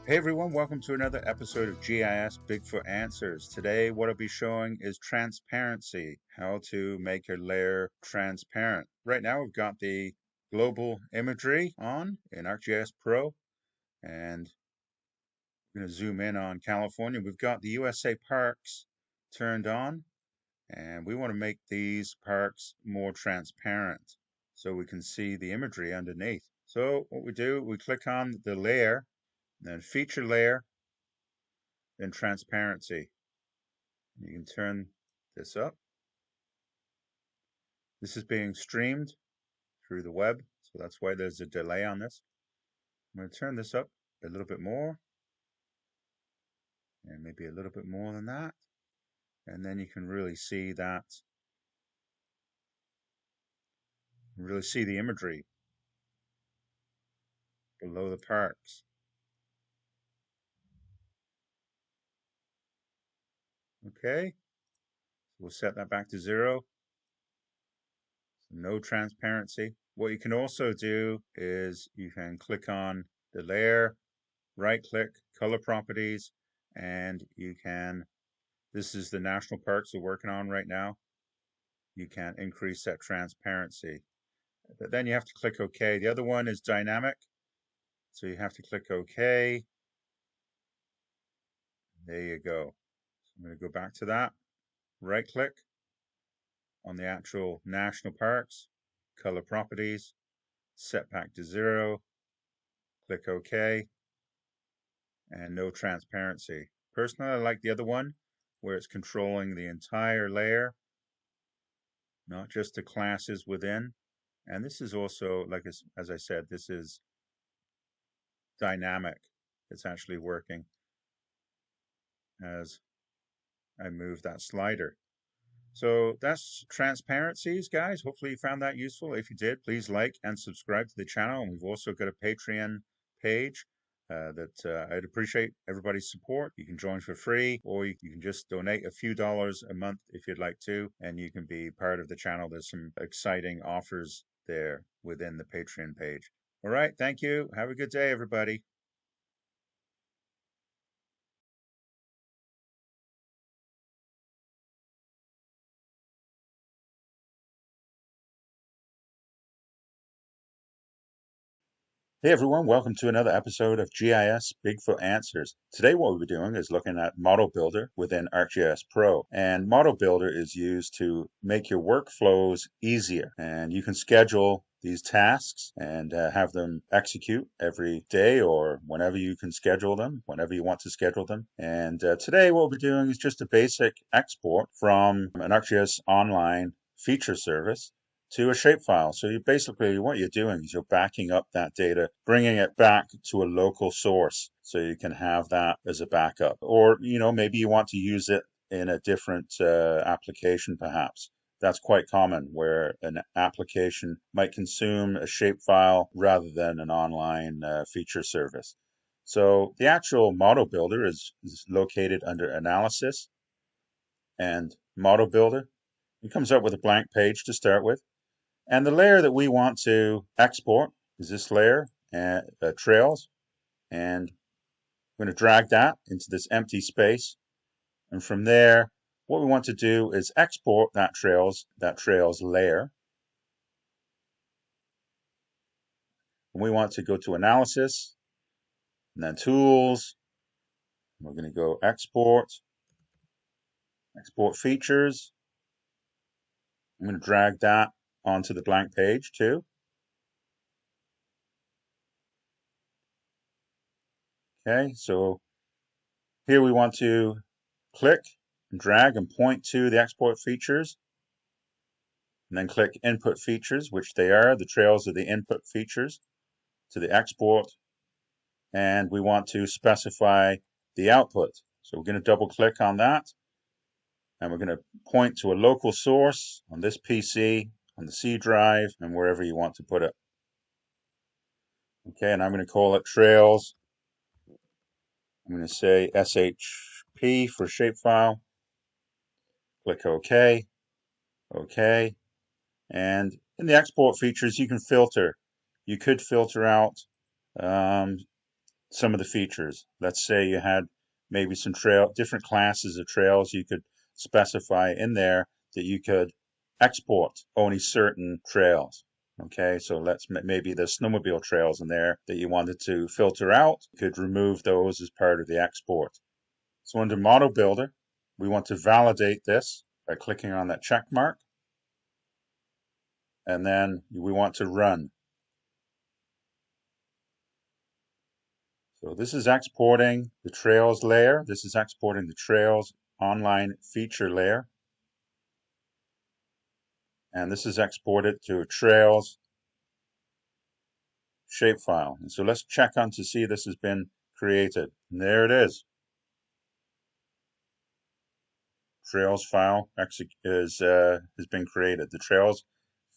Hey everyone, welcome to another episode of GIS Bigfoot Answers. Today what I'll be showing is transparency, how to make your layer transparent. Right now we've got the global imagery on in ArcGIS Pro, and I'm going to zoom in on California. We've got the USA parks turned on, and we want to make these parks more transparent so we can see the imagery underneath. So what we do, we click on the layer, then feature layer, then transparency. You can turn this up. This is being streamed through the web, so that's why there's a delay on this. I'm going to turn this up a little bit more, and maybe a little bit more than that. And then you can really see that, really see the imagery below the parks. Okay, we'll set that back to 0. So no transparency. What you can also do is you can click on the layer, right click, color properties, and you can, this is the national parks we're working on right now. You can increase that transparency. But then you have to click OK. The other one is dynamic. So you have to click OK. There you go. So I'm going to go back to that. Right click on the actual national parks, color properties, set back to 0, click OK, and no transparency. Personally, I like the other one where it's controlling the entire layer, not just the classes within. And this is also, like as I said, this is dynamic. It's actually working as I move that slider. So that's transparencies, guys. Hopefully you found that useful. If you did, please like and subscribe to the channel. And we've also got a Patreon page that I'd appreciate everybody's support. You can join for free, or you can just donate a few dollars a month if you'd like to, and you can be part of the channel. There's some exciting offers there within the Patreon page. All right, thank you. Have a good day, everybody. Hey everyone, welcome to another episode of GIS Bigfoot Answers. Today what we'll be doing is looking at Model Builder within ArcGIS Pro. And Model Builder is used to make your workflows easier. And you can schedule these tasks and have them execute every day or whenever you can schedule them, whenever you want to schedule them. And today what we'll be doing is just a basic export from an ArcGIS online feature service to a shapefile. So you basically, what you're doing is you're backing up that data, bringing it back to a local source so you can have that as a backup. Or, maybe you want to use it in a different application perhaps. That's quite common where an application might consume a shapefile rather than an online feature service. So the actual model builder is located under analysis and model builder. It comes up with a blank page to start with. And the layer that we want to export is this layer, trails, and I'm going to drag that into this empty space. And from there, what we want to do is export that trails layer. And we want to go to analysis, and then tools. We're going to go export features. I'm going to drag that onto the blank page too. Okay, so here we want to click and drag and point to the export features, and then click input features, which they are. The trails are the input features to the export, and we want to specify the output. So we're going to double click on that, and we're going to point to a local source on this PC, on the C drive, and wherever you want to put it. Okay, and I'm going to call it trails. I'm going to say SHP for shapefile. Click OK. OK. And in the export features, you can filter. You could filter out some of the features. Let's say you had maybe some different classes of trails you could specify in there that you could export only certain trails. Okay, so maybe the snowmobile trails in there that you wanted to filter out, you could remove those as part of the export. So under Model Builder, we want to validate this by clicking on that check mark, and then we want to run. So this is exporting the Trails layer. This is exporting the Trails online feature layer. And this is exported to a Trails shapefile. And so let's check on to see this has been created. And there it is. Trails file has been created. The Trails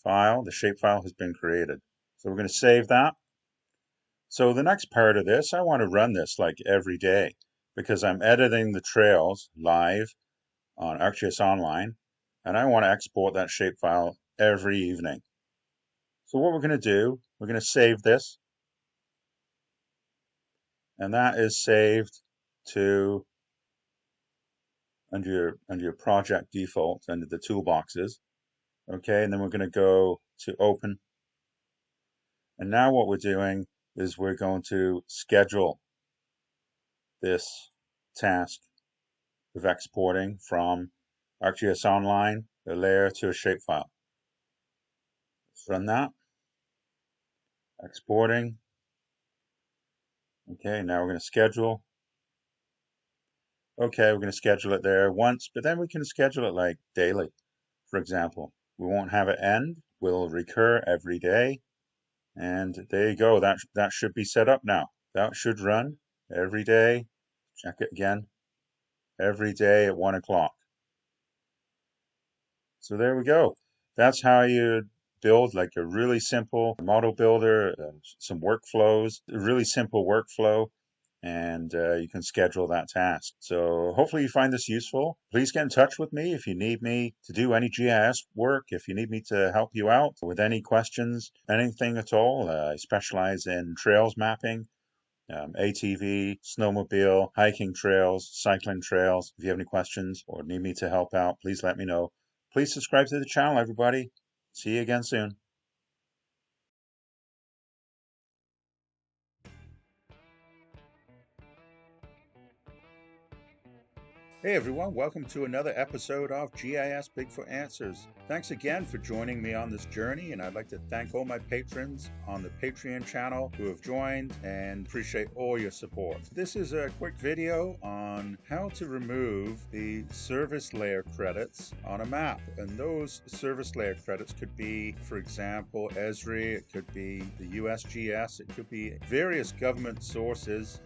file, the shapefile has been created. So we're going to save that. So the next part of this, I want to run this like every day because I'm editing the trails live on ArcGIS Online, and I want to export that shapefile every evening. So what we're going to do, we're going to save this, and that is saved to under your project default under the toolboxes. Okay, and then we're going to go to open. And now what we're doing is we're going to schedule this task of exporting from ArcGIS Online, the layer, to a shapefile. Let's run that. Exporting. Okay, now we're going to schedule. Okay, we're going to schedule it there once, but then we can schedule it like daily, for example. We won't have it end. We'll recur every day. And there you go. That should be set up now. That should run every day. Check it again. Every day at 1 o'clock. So there we go. That's how you build like a really simple model builder, some workflows, a really simple workflow, and you can schedule that task. So hopefully you find this useful. Please get in touch with me if you need me to do any GIS work, if you need me to help you out with any questions, anything at all. I specialize in trails mapping, ATV, snowmobile, hiking trails, cycling trails. If you have any questions or need me to help out, please let me know. Please subscribe to the channel, everybody. See you again soon. Hey everyone, welcome to another episode of GIS Bigfoot Answers. Thanks again for joining me on this journey, and I'd like to thank all my patrons on the Patreon channel who have joined and appreciate all your support. This is a quick video on how to remove the service layer credits on a map. And those service layer credits could be, for example, ESRI, it could be the USGS, it could be various government sources,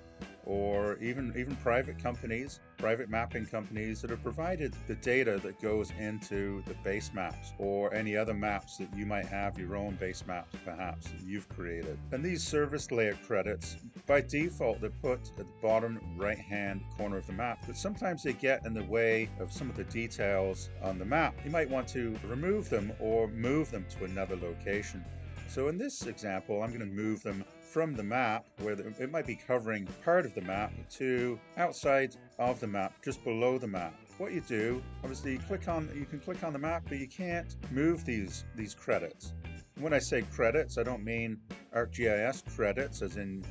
or even private companies, private mapping companies that have provided the data that goes into the base maps or any other maps that you might have, your own base maps perhaps that you've created. And these service layer credits, by default, they're put at the bottom right hand corner of the map, but sometimes they get in the way of some of the details on the map. You might want to remove them or move them to another location. So in this example, I'm going to move them from the map, where it might be covering part of the map, to outside of the map, just below the map. What you do, obviously, you can click on the map, but you can't move these credits. When I say credits, I don't mean ArcGIS credits, as in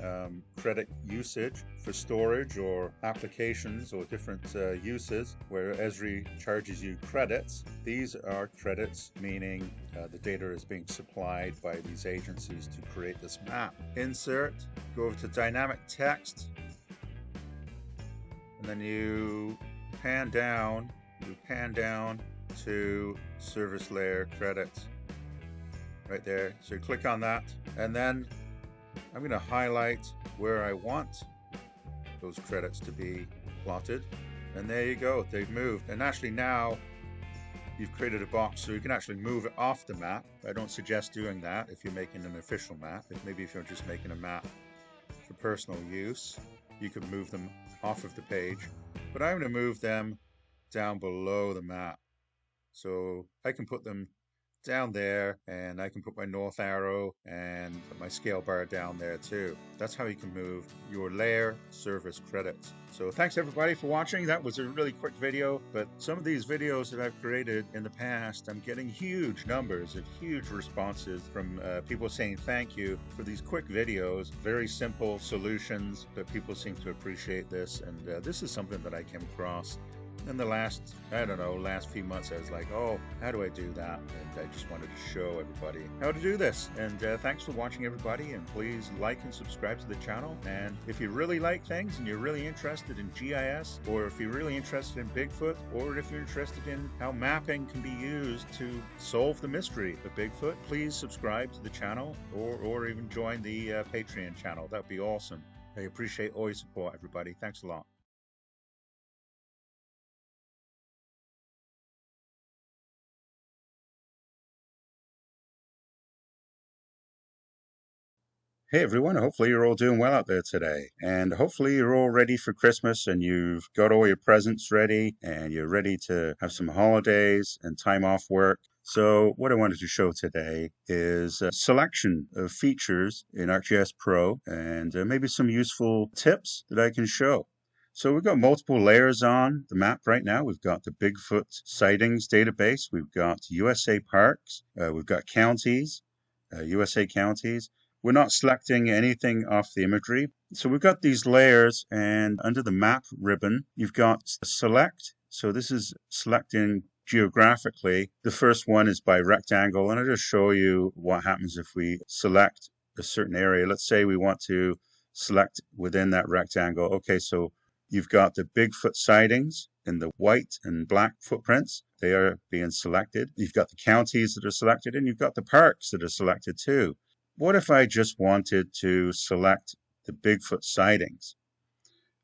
credit usage for storage or applications or different uses, where Esri charges you credits. These are credits, meaning the data is being supplied by these agencies to create this map. Insert, go over to dynamic text, and then you pan down to service layer credits. Right there. So click on that, and then I'm going to highlight where I want those credits to be plotted, and there you go, they've moved. And actually now you've created a box so you can actually move it off the map. I don't suggest doing that if you're making an official map. Maybe if you're just making a map for personal use, you could move them off of the page, but I'm going to move them down below the map, so I can put them down there, and I can put my north arrow and my scale bar down there too. That's how you can move your layer service credits. So thanks everybody for watching. That was a really quick video, but some of these videos that I've created in the past, I'm getting huge numbers and huge responses from people saying thank you for these quick videos, very simple solutions, but people seem to appreciate this, and this is something that I came across in the last few months. I was like, oh, how do I do that? And I just wanted to show everybody how to do this. And thanks for watching, everybody. And please like and subscribe to the channel. And if you really like things and you're really interested in GIS, or if you're really interested in Bigfoot, or if you're interested in how mapping can be used to solve the mystery of Bigfoot, please subscribe to the channel, or even join the Patreon channel. That'd be awesome. I appreciate all your support, everybody. Thanks a lot. Hey everyone, hopefully you're all doing well out there today. And hopefully you're all ready for Christmas and you've got all your presents ready and you're ready to have some holidays and time off work. So what I wanted to show today is a selection of features in ArcGIS Pro and maybe some useful tips that I can show. So we've got multiple layers on the map right now. We've got the Bigfoot sightings database. We've got USA parks. We've got counties, USA counties. We're not selecting anything off the imagery. So we've got these layers, and under the map ribbon, you've got select. So this is selecting geographically. The first one is by rectangle, and I'll just show you what happens if we select a certain area. Let's say we want to select within that rectangle. Okay, so you've got the Bigfoot sightings in the white and black footprints. They are being selected. You've got the counties that are selected, and you've got the parks that are selected too. What if I just wanted to select the Bigfoot sightings?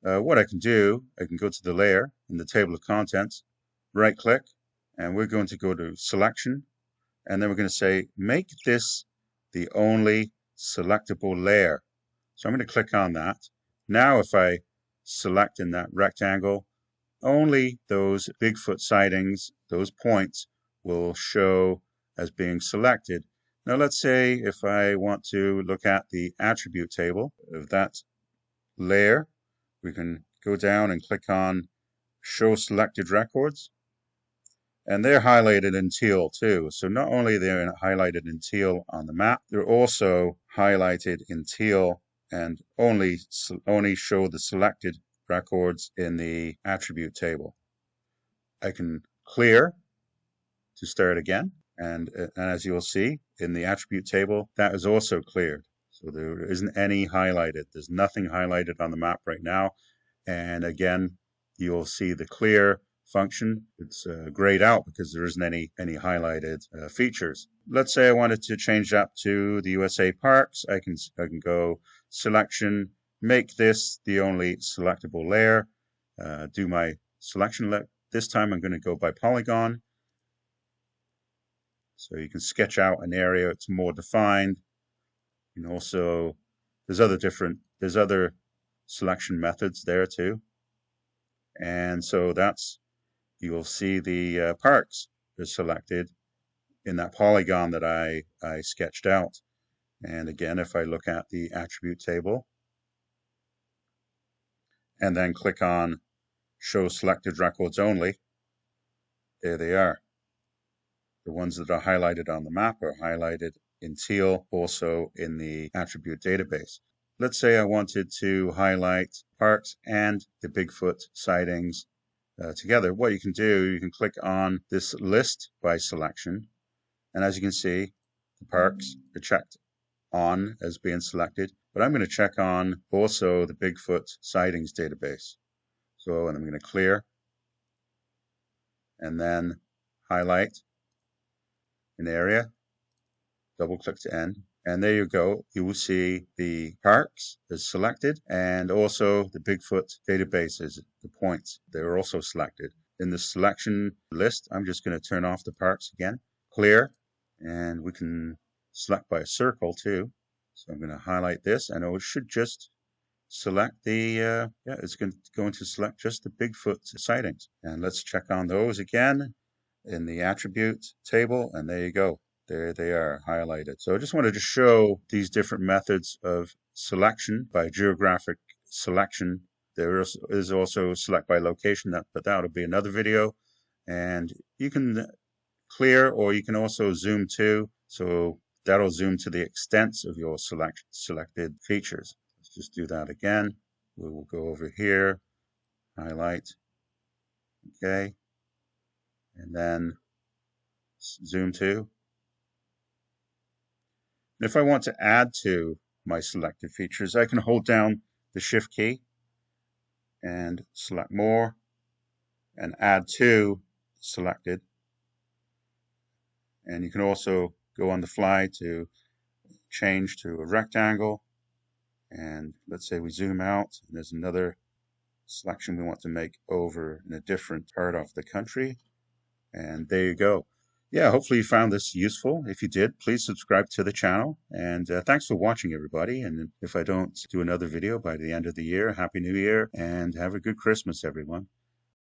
What I can do, I can go to the layer in the table of contents, right click, and we're going to go to selection, and then we're going to say, make this the only selectable layer. So I'm going to click on that. Now if I select in that rectangle, only those Bigfoot sightings, those points, will show as being selected. Now let's say if I want to look at the attribute table of that layer, we can go down and click on Show Selected Records. And they're highlighted in teal too. So not only they're highlighted in teal on the map, they're also highlighted in teal and only show the selected records in the attribute table. I can clear to start again. And as you'll see in the attribute table, that is also cleared. So there isn't any highlighted. There's nothing highlighted on the map right now. And again, you'll see the clear function. It's grayed out because there isn't any highlighted features. Let's say I wanted to change that to the USA parks. I can go selection, make this the only selectable layer, do my selection. This time I'm going to go by polygon. So you can sketch out an area, it's more defined. You can also, there's other selection methods there too. And so you'll see the parks are selected in that polygon that I sketched out. And again, if I look at the attribute table and then click on Show Selected Records Only, there they are. The ones that are highlighted on the map are highlighted in teal, also in the attribute database. Let's say I wanted to highlight parks and the Bigfoot sightings together. What you can do, you can click on this list by selection, and as you can see, the parks are checked on as being selected, but I'm going to check on also the Bigfoot sightings database. So, and I'm going to clear, and then highlight an area, double click to end, and there you go. You will see the parks is selected and also the Bigfoot databases, the points, they're also selected. In the selection list, I'm just going to turn off the parks again, clear, and we can select by a circle too. So I'm going to highlight this, and it should just select the, it's going to select just the Bigfoot sightings. And let's check on those again in the attribute table, and there you go. There they are, highlighted. So I just wanted to show these different methods of selection by geographic selection. There is also select by location, but that'll be another video. And you can clear, or you can also zoom to. So that'll zoom to the extent of your selected features. Let's just do that again. We will go over here, highlight, okay, and then zoom to. And if I want to add to my selected features, I can hold down the Shift key and select more and add to selected. And you can also go on the fly to change to a rectangle. And let's say we zoom out, and there's another selection we want to make over in a different part of the country. And there you go. Yeah, hopefully you found this useful. If you did, please subscribe to the channel. And thanks for watching, everybody. And if I don't do another video by the end of the year, Happy New Year and have a good Christmas, everyone.